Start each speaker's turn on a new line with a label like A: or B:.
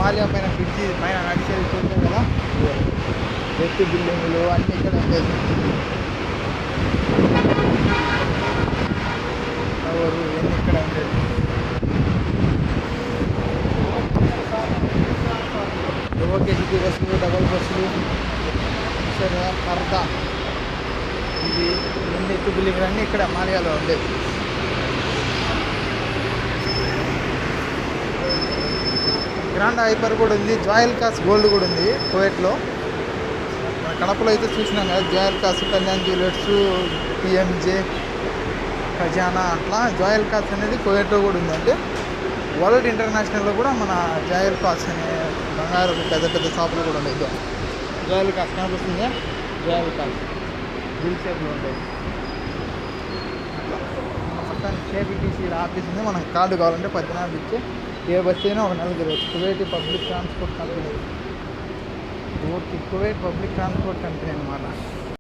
A: మాల్యం పైన బ్రిడ్జి పైన నడిచేది చూసాం కదా, ఎత్తు బిల్డింగులు అన్నీ ఇక్కడ ఉండేది. ఎవరు ఇవన్నీ ఇక్కడ ఉండేది. ఓకే సిటీ బస్సులు, డబల్ బస్సులు, సరే పరద, ఇది ఎన్ని ఎత్తు బిల్డింగులు అన్నీ ఇక్కడ మాల్యాలో ఉండేది. గ్రాండ్ హైపర్ కూడా ఉంది, జాయల్ కాస్ గోల్డ్ కూడా ఉంది కువైట్లో. మన కడపలో అయితే చూసినాం కదా, జాయల్ కాస్, కళ్యాణ్ జ్యువెలర్స్, పిఎంజే, ఖజానా, అట్లా జాయల్ కాస్ అనేది కువైట్లో కూడా ఉంది. అంటే వరల్డ్ ఇంటర్నేషనల్లో కూడా మన జాయల్ కాస్ అనే బంగారు పెద్ద పెద్ద షాపులు కూడా ఉన్నాయి. జాయల్ కాస్ కనిపిస్తుంది, జాయల్ కాస్ దిల్ షేప్లో ఉంటాయి. మొత్తానికి కేబిటీసీ ఆఫీస్ ఉంది. మనం కార్డు కావాలంటే 14 ఇచ్చి ఏ బస్సు అయినా ఒక నెల తిరగచ్చు. Kuwait public transport company, Kuwait public transport company అనమాట.